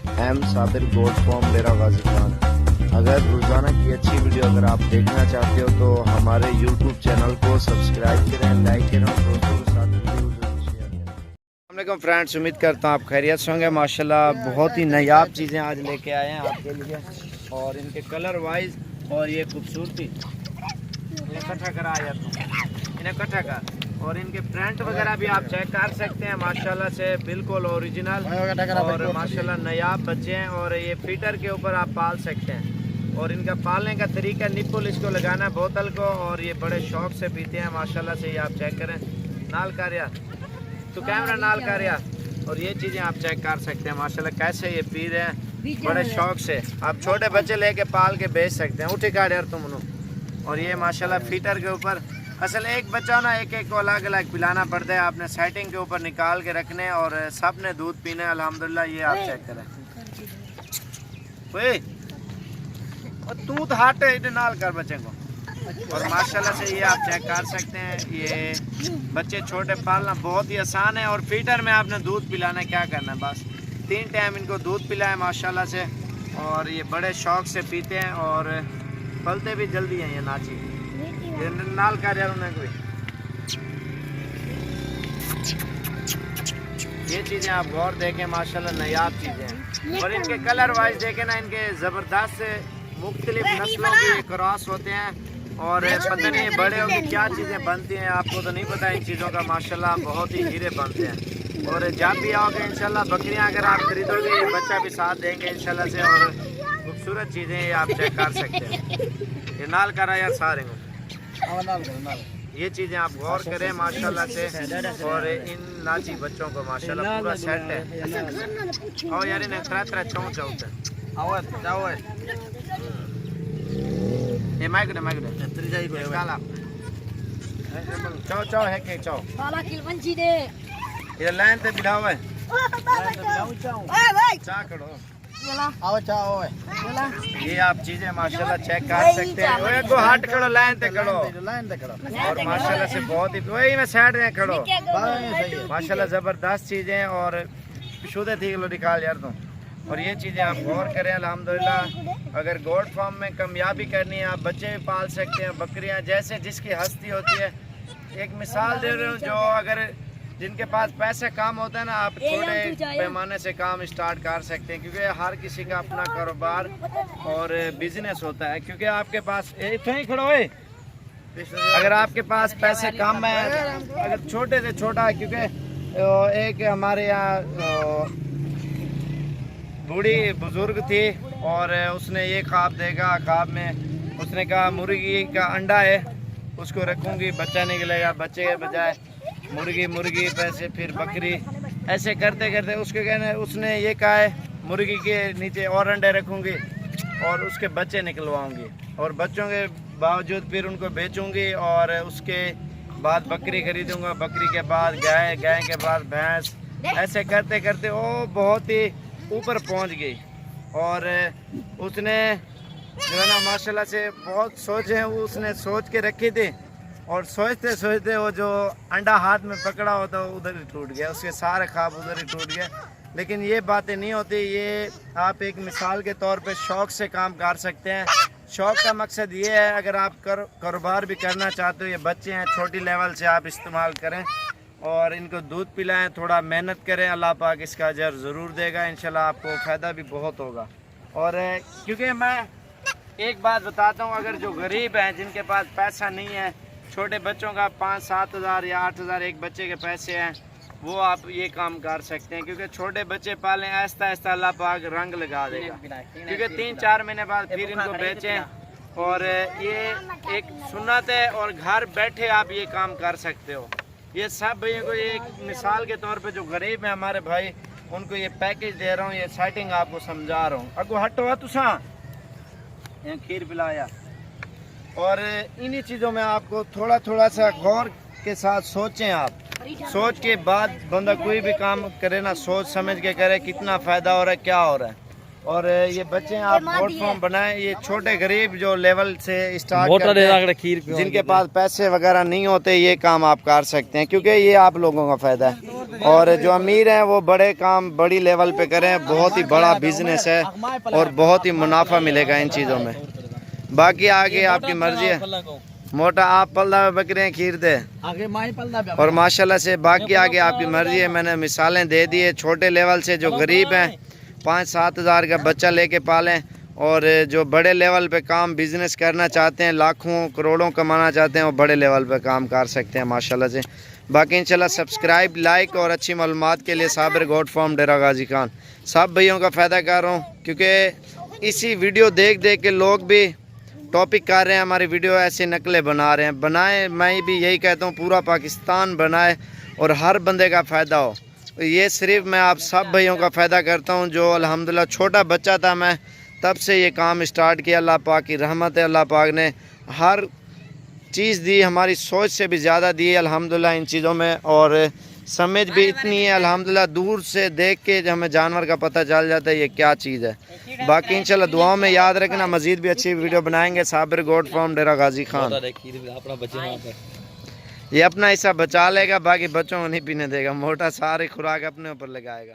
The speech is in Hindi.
एम साबिर गोट फॉर्म डेरा गाजी खान। अगर रोज़ाना की अच्छी वीडियो अगर आप देखना चाहते हो तो हमारे YouTube चैनल को सब्सक्राइब करें, लाइक करें और दोस्तों के साथ वीडियो जरूर शेयर करें। अस्सलाम वालेकुम फ्रेंड्स, उम्मीद करता हूँ आप खैरियत से होंगे। माशाल्लाह बहुत ही नायाब चीज़ें आज लेके आए हैं आपके लिए और इनके कलर वाइज और ये खूबसूरती इकट्ठा करा इन्हें इकट्ठा कर और इनके प्रिंट वगैरह भी आप चेक कर सकते हैं। माशाल्लाह से बिल्कुल ओरिजिनल और माशाल्लाह नायाब बच्चे हैं और ये फीटर के ऊपर आप पाल सकते हैं। और इनका पालने का तरीका निप्पल इसको लगाना है बोतल को और ये बड़े शौक से पीते हैं। माशाल्लाह से ये आप चेक करें। नाल कार्या तो कैमरा नाल कार्या और ये चीज़ें आप चेक कर सकते हैं। माशाल्लाह कैसे ये पी रहे हैं बड़े शौक से। आप छोटे बच्चे लेके पाल के बेच सकते हैं। उठी काट यार तुम लोग। और ये माशाल्लाह फीटर के ऊपर असल एक बच्चा ना एक को अलग अलग पिलाना पड़ता है। आपने सेटिंग के ऊपर निकाल के रखने और सब ने दूध पीना है अल्हम्दुलिल्लाह। ये आप चेक करें। और तू तो हाथ नाल कर बच्चे को। और माशाल्लाह से ये आप चेक कर सकते हैं। ये बच्चे छोटे पालना बहुत ही आसान है। और फीटर में आपने दूध पिलाना है, क्या करना है बस 3 टाइम इनको दूध पिलाए माशाल्लाह से। और ये बड़े शौक से पीते हैं और पलते भी जल्दी हैं ये नाची नाल कर कोई। ये चीज़ें आप गौर देखें माशाल्लाह नायाब चीज़ें हैं। और इनके कलर वाइज देखें ना, इनके ज़बरदस्त से मुख्तलिफ नस्लों के क्रॉस होते हैं। और पता नहीं बड़े होकर क्या चीज़ें बनती हैं, आपको तो नहीं पता इन चीज़ों का। माशाल्लाह बहुत ही हीरे बनते हैं। और जब भी आओगे इंशाल्लाह बकरियां अगर आप खरीदोगे ये बच्चा भी साथ देंगे इंशाल्लाह से। और खूबसूरत चीज़ें ये आप चेक कर सकते हैं। ये नाल करा यार सारे ये चीज़ें आप गौर करें माशाल्लाह से। और इन नाची बच्चों को माशाल्लाह पूरा सेट है। और यार इन्हें तरह चौं ये माइक चौ है के चौ ये लाइन पे बिठा हुआ है। चा करो ये आप चीजें माशाल्लाह चेक कर सकते हैं। वो हाथ करो लाइन पे करो और माशाल्लाह से बहुत ही वही मैं साइड में करो। माशाल्लाह जबरदस्त चीजें और शुद्ध थी लो निकाल यार तुम। और ये चीज़ें आप गौर करें अल्हम्दुलिल्लाह। अगर गोट फार्म में कामयाबी करनी है आप बच्चे भी पाल सकते हैं। बकरियां जैसे जिसकी हस्ती होती है। एक मिसाल दे रहे हूँ, जो अगर जिनके पास पैसा कम होता है ना, आप छोटे पैमाने से काम स्टार्ट कर सकते हैं। क्योंकि हर किसी का अपना कारोबार और बिजनेस होता है। क्योंकि आपके पास ही खड़ो है, अगर आपके पास पैसे कम है, अगर छोटे से छोटा है। क्योंकि एक हमारे यहाँ बूढ़ी बुजुर्ग थी और उसने ये ख्वाब देखा, ख्वाब में उसने कहा मुर्गी का अंडा है उसको रखूँगी बच्चा निकलेगा, बच्चे के बजाय मुर्गी पैसे फिर बकरी, ऐसे करते करते उसके कहने उसने ये कहा है मुर्गी के नीचे और अंडे रखूँगी और उसके बच्चे निकलवाऊँगी और बच्चों के बावजूद फिर उनको बेचूँगी और उसके बाद बकरी खरीदूँगा, बकरी के बाद गाय, गाय के बाद भैंस, ऐसे करते करते वो बहुत ही ऊपर पहुंच गई। और उसने जो है ना माशाल्लाह से बहुत सोचे उसने सोच के रखी थी। और सोचते सोचते वो जो अंडा हाथ में पकड़ा होता वो उधर ही टूट गया, उसके सारे ख्वाब उधर ही टूट गए। लेकिन ये बातें नहीं होती, ये आप एक मिसाल के तौर पे शौक़ से काम कर सकते हैं। शौक़ का मकसद ये है, अगर आप कारोबार भी करना चाहते हो, ये बच्चे हैं छोटी लेवल से आप इस्तेमाल करें और इनको दूध पिलाएं, थोड़ा मेहनत करें, अल्लाह पाक इसका अजर ज़रूर देगा इंशाल्लाह, आपको फ़ायदा भी बहुत होगा। और क्योंकि मैं एक बात बताता हूँ, अगर जो गरीब हैं जिनके पास पैसा नहीं है, छोटे बच्चों का 5-7 हज़ार या 8 हज़ार एक बच्चे के पैसे हैं, वो आप ये काम कर सकते हैं। क्योंकि छोटे बच्चे पालें, आहिस्ता आहिस्ता अल्लाह पाक रंग लगा देगा। क्योंकि 3-4 महीने बाद फिर इनको बेचें और ये एक सुन्नत है और घर बैठे आप ये काम कर सकते हो। ये सब भाइयों को एक मिसाल के तौर पे जो गरीब हैं हमारे भाई, उनको ये पैकेज दे रहा हूँ, ये सेटिंग आपको समझा रहा हूँ। अगो हटो है तुसा खीर पिलाया। और इन्हीं चीज़ों में आपको थोड़ा थोड़ा सा गौर के साथ सोचें। आप सोच के बाद बंदा कोई भी काम करे ना, सोच समझ के करे कितना फ़ायदा हो रहा है, क्या हो रहा है। और ये बच्चे आप गोट फार्म बनाएं। ये छोटे गरीब जो लेवल से स्टार्ट करते हैं, जिनके पास पैसे वगैरह नहीं होते, ये काम आप कर सकते हैं, क्योंकि ये आप लोगों का फायदा है। और जो अमीर हैं वो बड़े काम बड़ी लेवल पे करें, बहुत ही बड़ा बिजनेस है और बहुत ही मुनाफा मिलेगा इन चीज़ों में। बाकी आगे आपकी मर्जी है। मोटा आप पल्ला बकरियाँ खीर दे और माशाल्लाह से बाकी आगे आपकी मर्जी है। मैंने मिसालें दे दी है। छोटे लेवल से जो गरीब हैं 5-7 हज़ार का बच्चा लेके पालें, और जो बड़े लेवल पे काम बिजनेस करना चाहते हैं, लाखों करोड़ों कमाना चाहते हैं, वो बड़े लेवल पे काम कर सकते हैं माशाल्लाह से। बाकी इंशाल्लाह सब्सक्राइब, लाइक और अच्छी मालूमात के लिए साबिर गोट फार्म डेरा गाजी खान। सब भैयों का फ़ायदा कर रहा हूँ, क्योंकि इसी वीडियो देख देख के लोग भी टॉपिक कर रहे हैं, हमारी वीडियो ऐसे नकलें बना रहे हैं। बनाएं, मैं भी यही कहता हूँ पूरा पाकिस्तान बनाए और हर बंदे का फ़ायदा हो। ये सिर्फ मैं आप सब भाइयों का फ़ायदा करता हूँ, जो अल्हम्दुलिल्लाह छोटा बच्चा था मैं तब से ये काम स्टार्ट किया। अल्लाह पाक की रहमत है, अल्लाह पाक ने हर चीज़ दी, हमारी सोच से भी ज़्यादा दी है अल्हम्दुलिल्लाह इन चीज़ों में, और समझ भी इतनी है अल्हम्दुलिल्लाह। दूर से देख के जब हमें जानवर का पता चल जाता है ये क्या चीज़ है। बाकी इंशाल्लाह दुआओं में याद रखना, मज़ीद भी अच्छी वीडियो बनाएंगे। साबिर गोट फार्म डेरा गाजी खान। ये अपना हिस्सा बचा लेगा, बाकी बच्चों को नहीं पीने देगा। मोटा सारी खुराक अपने ऊपर लगाएगा।